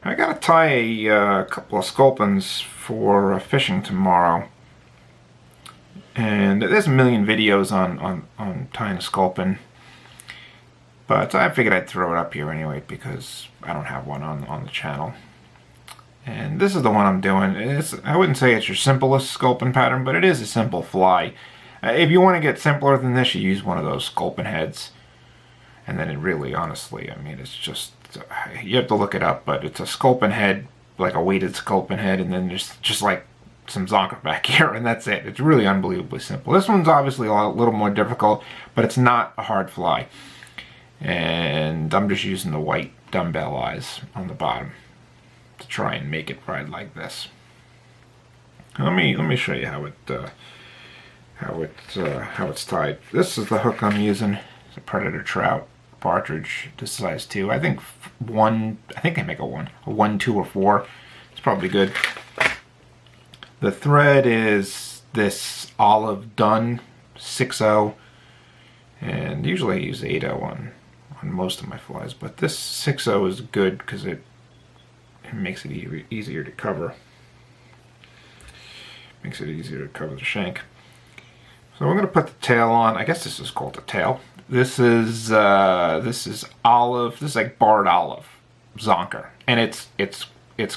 I gotta tie a couple of sculpins for fishing tomorrow. And there's a million videos on tying a sculpin. But I figured I'd throw it up here anyway because I don't have one on the channel. And this is the one I'm doing. I wouldn't say it's your simplest sculpin pattern, but it is a simple fly. If you want to get simpler than this, you use one of those sculpin heads. And then it really, honestly, I mean, it's just, you have to look it up, but it's a sculpin head, like a weighted sculpin head, and then there's just like some zonker back here, and that's it. It's really unbelievably simple. This one's obviously a little more difficult, but it's not a hard fly. And I'm just using the white dumbbell eyes on the bottom to try and make it ride like this. Let me show you how it's tied. This is the hook I'm using. It's a predator trout partridge, this size 2. I think they make a 1, 2, or 4. It's probably good. The thread is this Olive Dun 6/0, and usually I use 8/0 on most of my flies, but this 6/0 is good because it makes it easier to cover. Makes it easier to cover the shank. So we're going to put the tail on. I guess this is called the tail. This is olive. This is like barred olive zonker, and it's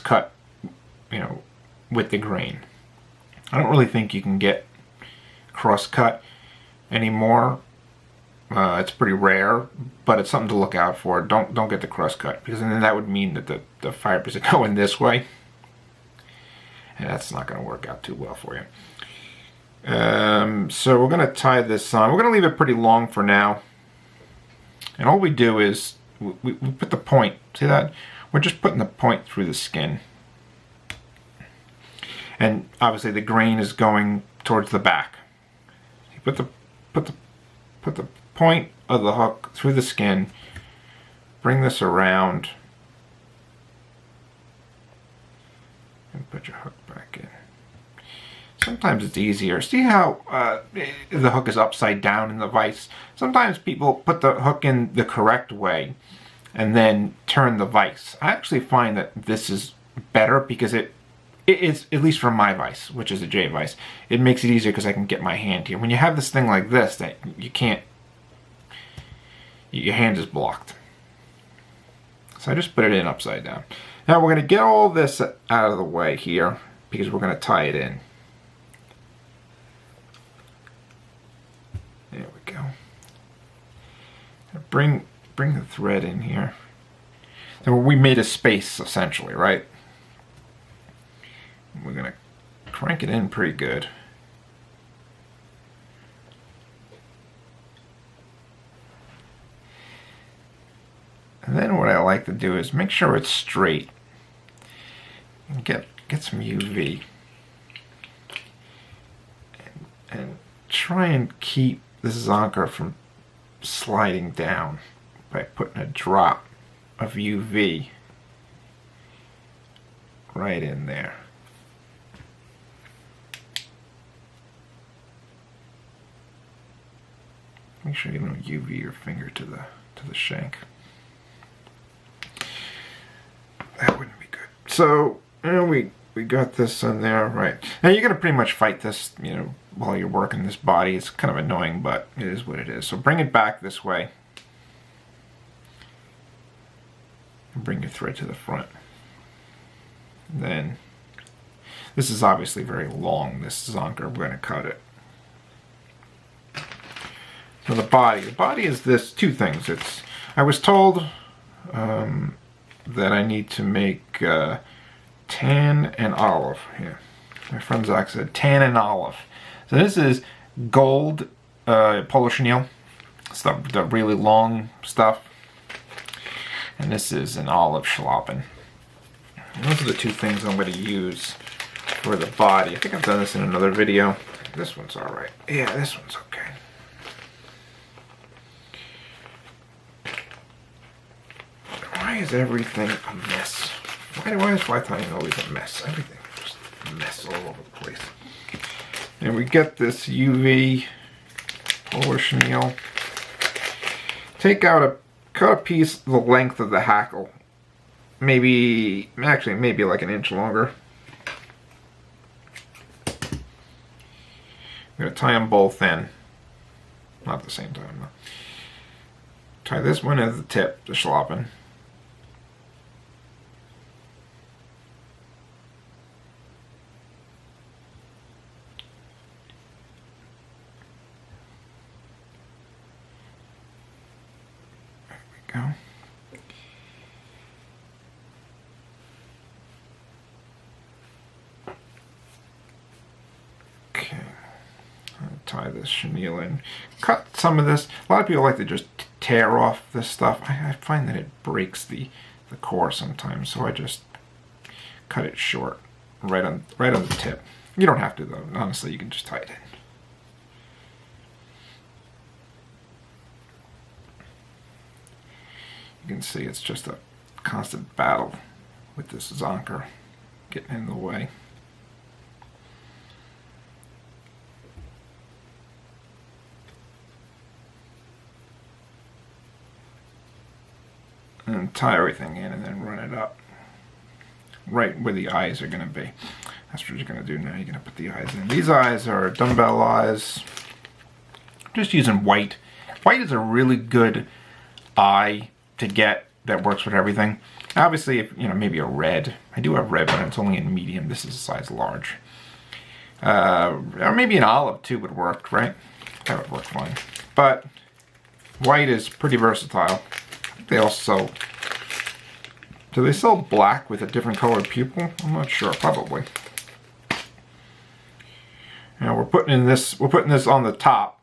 cut, you know, with the grain. I don't really think you can get cross cut anymore. It's pretty rare, but it's something to look out for. Don't get the cross cut, because then that would mean that the fibers are going this way, and that's not going to work out too well for you. So we're going to tie this on. We're going to leave it pretty long for now. And all we do is we put the point. See that? We're just putting the point through the skin. And obviously the grain is going towards the back. You put the point of the hook through the skin. Bring this around. And put your hook back in. Sometimes it's easier. See how the hook is upside down in the vise? Sometimes people put the hook in the correct way and then turn the vise. I actually find that this is better because it is, at least for my vise, which is a J vise, it makes it easier because I can get my hand here. When you have this thing like this, that you can't, your hand is blocked. So I just put it in upside down. Now we're going to get all this out of the way here because we're going to tie it in. There we go. Bring the thread in here. So we made a space essentially, right? We're gonna crank it in pretty good. And then what I like to do is make sure it's straight and get some UV and try and keep this zonker from sliding down by putting a drop of UV right in there. Make sure you don't UV your finger to the shank. That wouldn't be good. So we got this in there, right? Now you're gonna pretty much fight this, you know, while you're working this body. It's kind of annoying, but it is what it is. So bring it back this way. And bring your thread to the front. And then, this is obviously very long, this zonker. We're gonna cut it. So the body is this, two things. I was told that I need to make tan and olive. Here, my friend Zach said tan and olive. So this is gold polo chenille. It's the really long stuff. And this is an olive schlappan. And those are the two things I'm going to use for the body. I think I've done this in another video. This one's alright. Yeah, this one's okay. Why is everything a mess? Why is fly tying always a mess? Everything is just a mess all over the place. And we get this UV polo chenille. Cut a piece the length of the hackle. maybe like an inch longer. I'm going to tie them both in. Not at the same time, though. Tie this one as the tip, the Sculpin. There we go. Okay. Tie this chenille in. Cut some of this. A lot of people like to just tear off this stuff. I find that it breaks the core sometimes, so I just cut it short, right on the tip. You don't have to though. Honestly, you can just tie it in. You can see it's just a constant battle with this zonker getting in the way. And tie everything in and then run it up right where the eyes are going to be. That's what you're going to do now. You're going to put the eyes in. These eyes are dumbbell eyes. Just using white. White is a really good eye to get that works with everything. Obviously, if you know, maybe a red. I do have red, but it's only in medium. This is a size large. Or maybe an olive too would work, right? That would work fine. But white is pretty versatile. They also, do they sell black with a different colored pupil? I'm not sure, probably. Now we're putting this on the top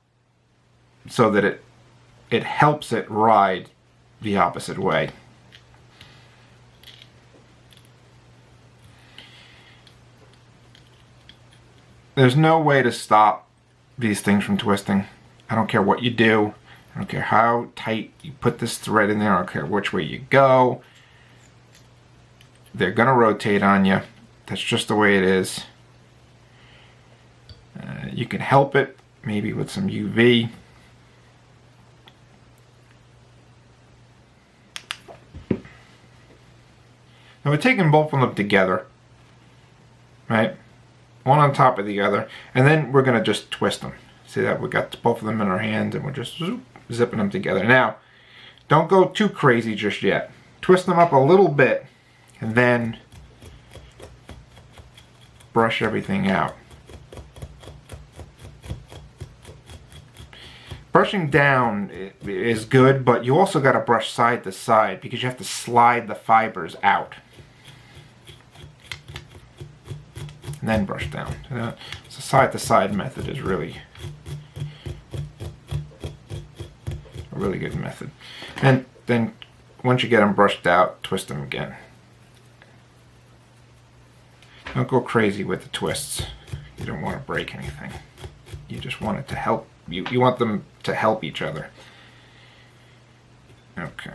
so that it helps it ride the opposite way. There's no way to stop these things from twisting. I don't care what you do. I don't care how tight you put this thread in there. I don't care which way you go. They're going to rotate on you. That's just the way it is. You can help it, maybe with some UV. Now we're taking both of them together, right? One on top of the other. And then we're going to just twist them. See that? We got both of them in our hands and we're just zipping them together. Now, don't go too crazy just yet. Twist them up a little bit and then brush everything out. Brushing down is good, but you also got to brush side to side because you have to slide the fibers out. And then brush down. So side to side method is really a really good method. And then once you get them brushed out, twist them again. Don't go crazy with the twists. You don't want to break anything. You just want it to help. You want them to help each other. Okay.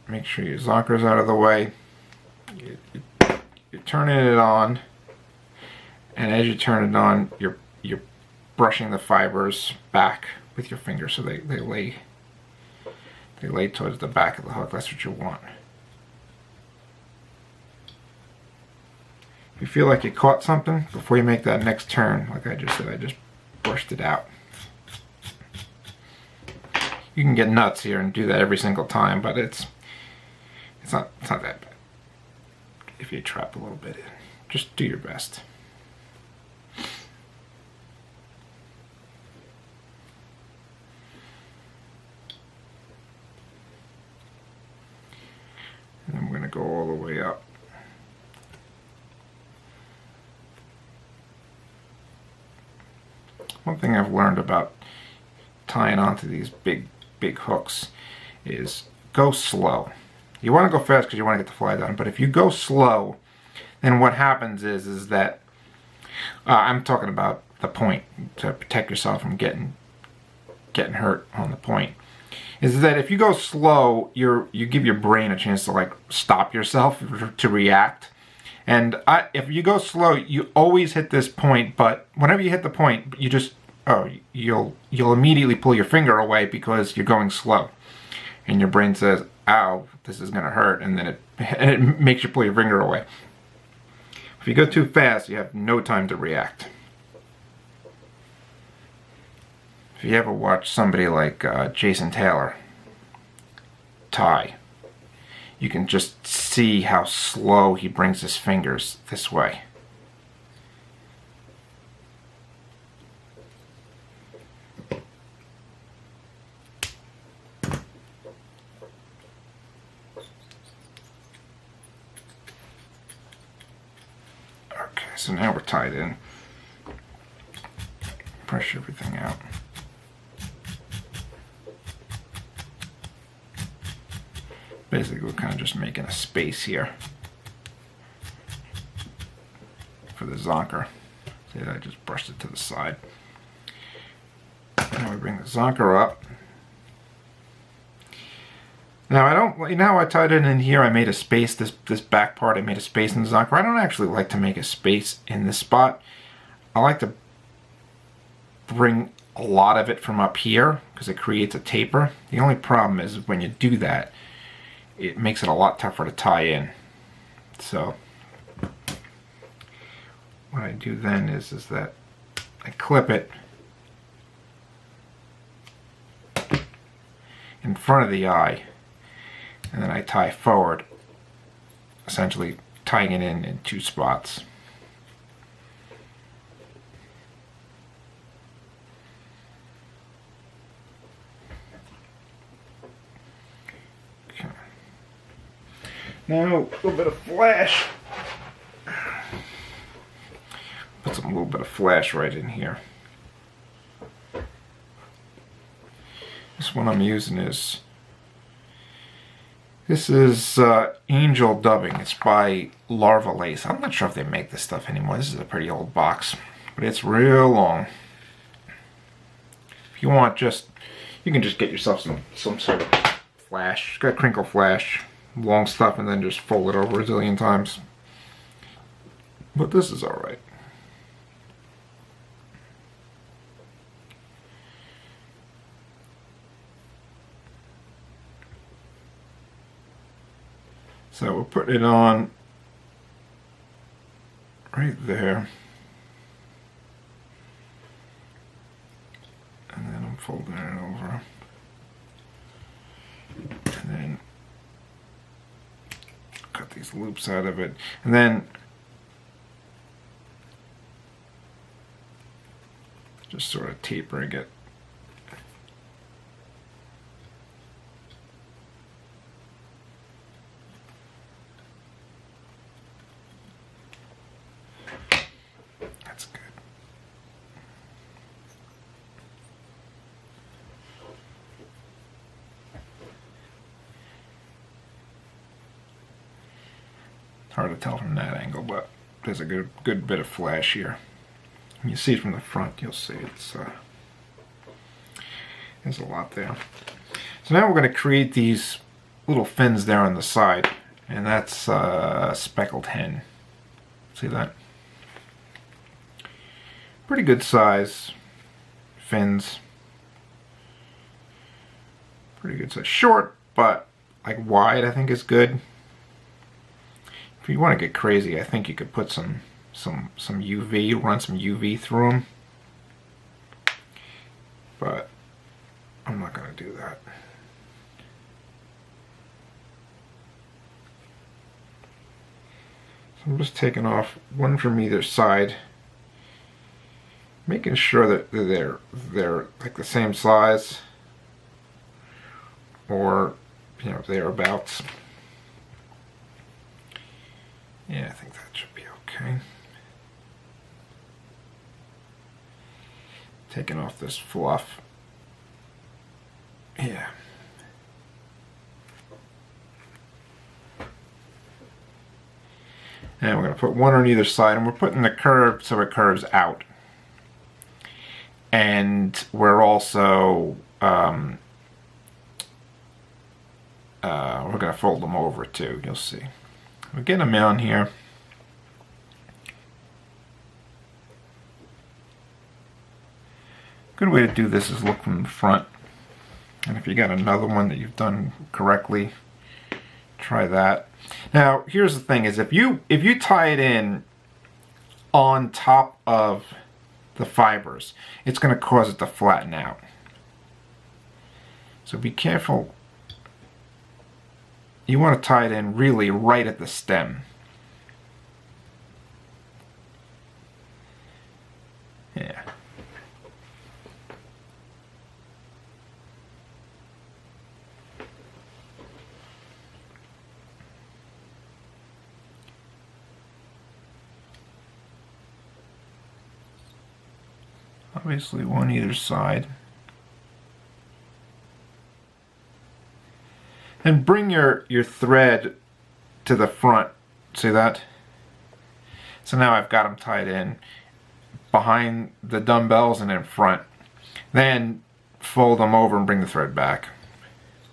Make sure your zonker's out of the way. You're turning it on, and as you turn it on, you're brushing the fibers back with your finger so they lay towards the back of the hook. That's what you want. If you feel like you caught something, before you make that next turn, like I just said, I just brushed it out. You can get nuts here and do that every single time, but it's not that bad. If you trap a little bit in, just do your best. And I'm going to go all the way up. One thing I've learned about tying onto these big hooks is go slow. You want to go fast because you want to get the fly down, but if you go slow, then what happens is that I'm talking about the point to protect yourself from getting hurt on the point. Is that if you go slow, you give your brain a chance to like stop yourself to react. And if you go slow, you always hit this point, but whenever you hit the point, you just you'll immediately pull your finger away because you're going slow. and your brain says, ow, this is going to hurt, and then it makes you pull your finger away. If you go too fast, you have no time to react. If you ever watch somebody like Jason Taylor tie, you can just see how slow he brings his fingers this way. Okay, so now we're tied in. Brush everything out. Basically, we're kind of just making a space here for the zonker. See, I just brushed it to the side. Now we bring the zonker up. Now I tied it in here. I made a space. This back part, I made a space in the zonker. I don't actually like to make a space in this spot. I like to bring a lot of it from up here because it creates a taper. The only problem is when you do that, it makes it a lot tougher to tie in. So what I do then is that I clip it in front of the eye, and then I tie forward, essentially tying it in two spots. Now, a little bit of flash. Put a little bit of flash right in here. This one I'm using is, this is Angel Dubbing. It's by Larva Lace. I'm not sure if they make this stuff anymore. This is a pretty old box, but it's real long. If you want, you can just get yourself some sort of flash. It's got crinkle flash. Long stuff, and then just fold it over a zillion times. But this is alright. So we'll put it on right there. And then I'm folding it over. And then cut these loops out of it, and then just sort of tapering it. That's good. Hard to tell from that angle, but there's a good bit of flash here. When you see it from the front, you'll see there's a lot there. So now we're going to create these little fins there on the side, and that's speckled hen. See that? Pretty good size fins. Pretty good size. Short, but like wide, I think is good. If you want to get crazy, I think you could put some UV, run some UV through them. But I'm not going to do that. So I'm just taking off one from either side, making sure that they're like the same size, or thereabouts. Yeah, I think that should be okay. Taking off this fluff. Yeah. And we're going to put one on either side, and we're putting the curve so it curves out. And we're also we're going to fold them over too, you'll see. We'll get them on here. Good way to do this is look from the front. And if you got another one that you've done correctly, try that. Now, here's the thing: is if you tie it in on top of the fibers, it's going to cause it to flatten out. So be careful. You want to tie it in really right at the stem. Yeah. Obviously one either side. And bring your thread to the front. See that? So now I've got them tied in behind the dumbbells and in front. Then fold them over and bring the thread back.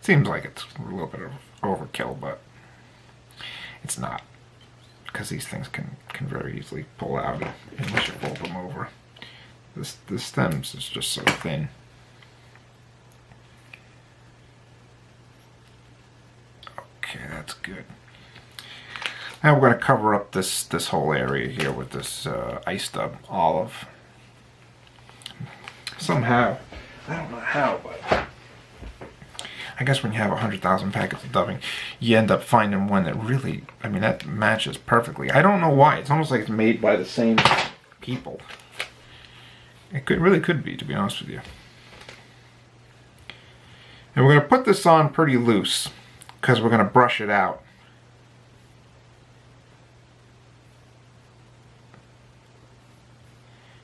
Seems like it's a little bit of overkill, but it's not, because these things can very easily pull out unless you fold them over. The stems is just so thin. Okay, that's good. Now we're going to cover up this whole area here with this iced up olive. Somehow, I don't know how, but I guess when you have 100,000 packets of dubbing, you end up finding one that really, I mean, that matches perfectly. I don't know why. It's almost like it's made by the same people. It really could be, to be honest with you. And we're going to put this on pretty loose, because we're going to brush it out.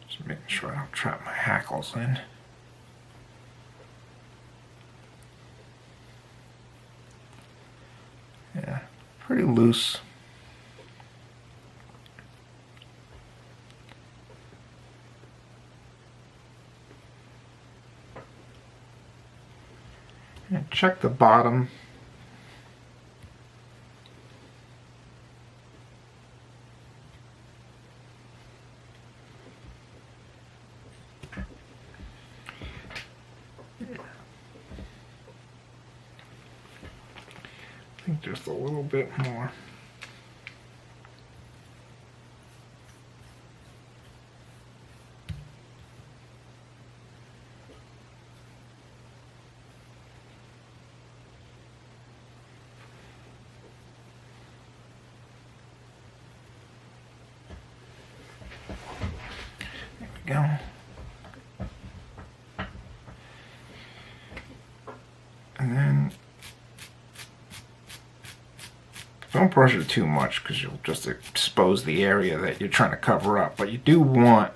Just making sure I don't trap my hackles in. Yeah, pretty loose. And check the bottom. I think just a little bit more. There we go. And then don't brush it too much, because you'll just expose the area that you're trying to cover up. But you do want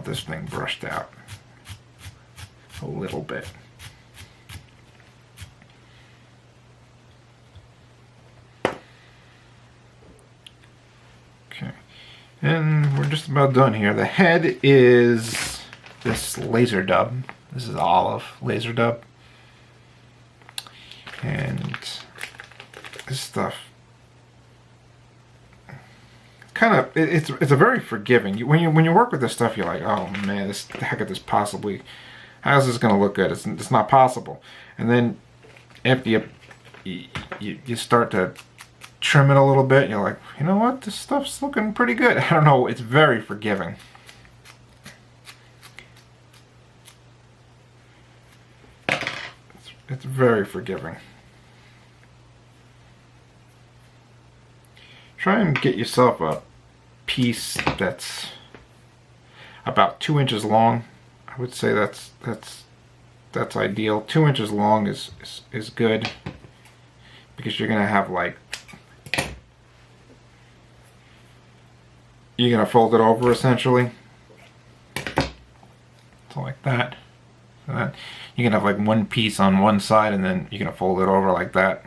this thing brushed out a little bit. Okay, and we're just about done here. The head is this laser dub. This is olive laser dub, and this stuff kind of it's a very forgiving. When you work with this stuff, you're like, oh man, how could this possibly? How's this gonna look good? It's not possible. And then after you start to trim it a little bit, you're like, you know what? This stuff's looking pretty good. I don't know. It's very forgiving. It's very forgiving. Try and get yourself a piece that's about 2 inches long. I would say that's ideal. 2 inches long is good, because you're gonna have you're gonna fold it over essentially. So like that. So that you can have like one piece on one side, and then you're gonna fold it over like that.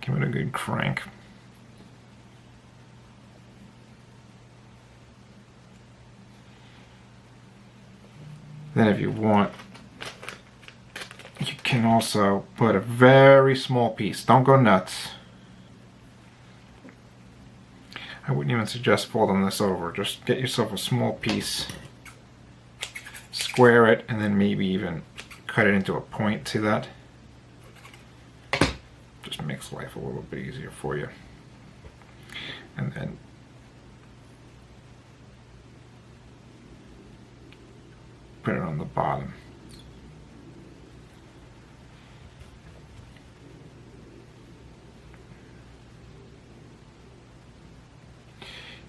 Give it a good crank. Then if you want, you can also put a very small piece. Don't go nuts. I wouldn't even suggest folding this over. Just get yourself a small piece, square it, and then maybe even cut it into a point. See that? Just makes life a little bit easier for you. And then put it on the bottom.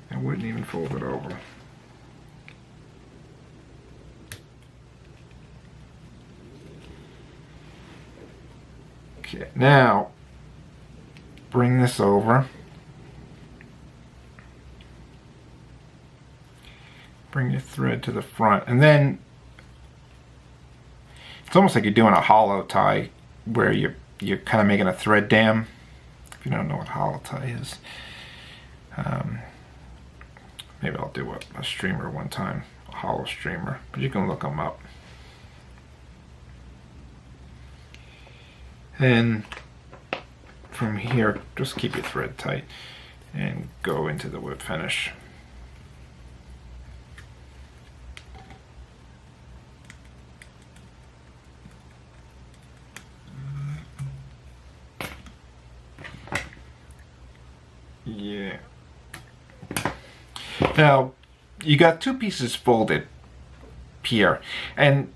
I wouldn't even fold it over. Okay, now bring this over. Bring your thread to the front, and then it's almost like you're doing a hollow tie where you're kind of making a thread dam. If you don't know what hollow tie is, maybe I'll do a streamer one time, a hollow streamer, but you can look them up. And from here, just keep your thread tight and go into the whip finish. Yeah. Now, you got two pieces folded here, and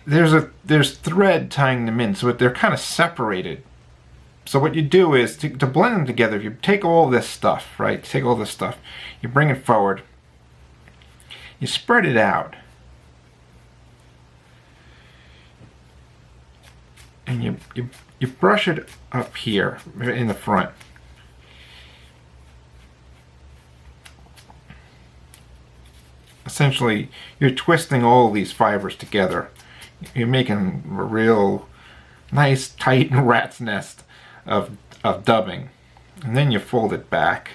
there's thread tying them in, so they're kind of separated. So what you do is, to blend them together, you take all this stuff, right? Take all this stuff, you bring it forward, you spread it out, and you brush it up here in the front. Essentially, you're twisting all these fibers together. You're making a real nice, tight rat's nest of dubbing. And then you fold it back.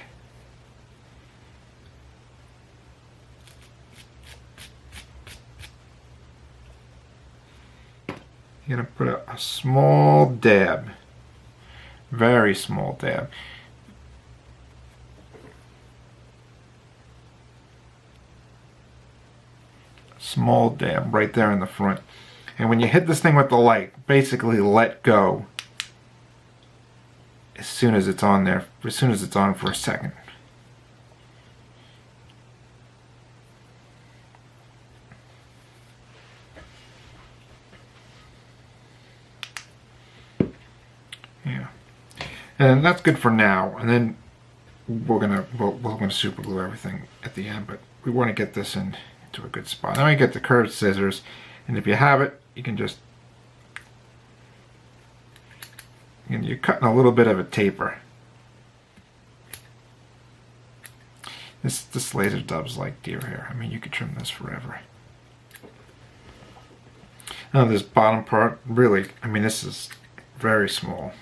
You're going to put a small dab, very small dab. Small dab right there in the front. And when you hit this thing with the light, basically let go as soon as it's on there, as soon as it's on for a second. Yeah. And that's good for now. And then we're gonna super glue everything at the end, but we want to get this into a good spot. Now you get the curved scissors, and if you have it, you can just, and you're cutting a little bit of a taper. This laser dub's like deer hair. I mean, you could trim this forever. Now this bottom part, really, I mean, this is very small.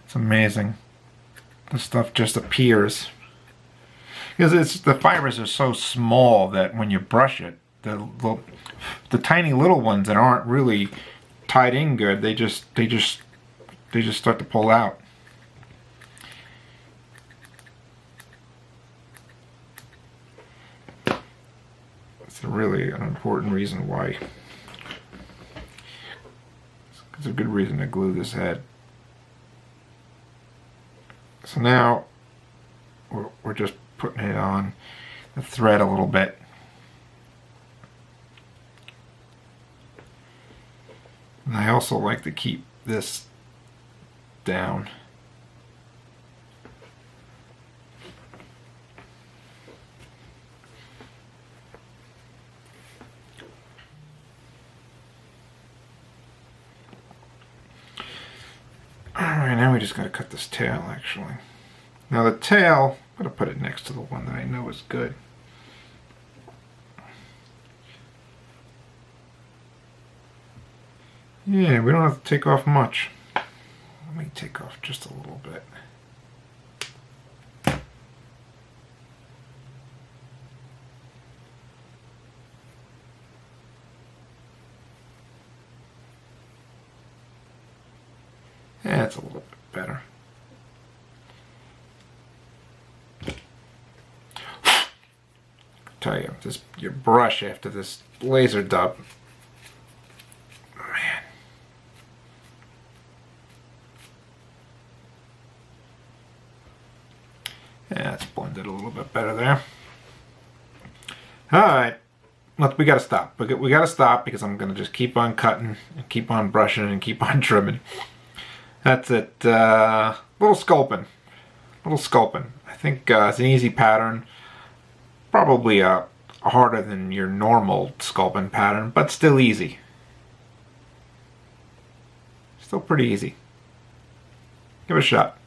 It's amazing. The stuff just appears. Because the fibers are so small that when you brush it, the tiny little ones that aren't really tied in good, they just start to pull out. It's really an important reason why. It's a good reason to glue this head. So now we're just putting it on the thread a little bit. And I also like to keep this down. Alright, now we just got to cut this tail actually. Now the tail, I'm going to put it next to the one that I know is good. Yeah, we don't have to take off much. Let me take off just a little bit. Yeah, that's a little bit better. Tell you, this your brush after this laser dub. Man. Yeah, it's blended a little bit better there. Alright. Look, we gotta stop. We gotta stop because I'm gonna just keep on cutting and keep on brushing and keep on trimming. That's it. Little sculpin. Little sculpin. I think it's an easy pattern. Probably harder than your normal sculpin pattern, but still easy. Still pretty easy. Give it a shot.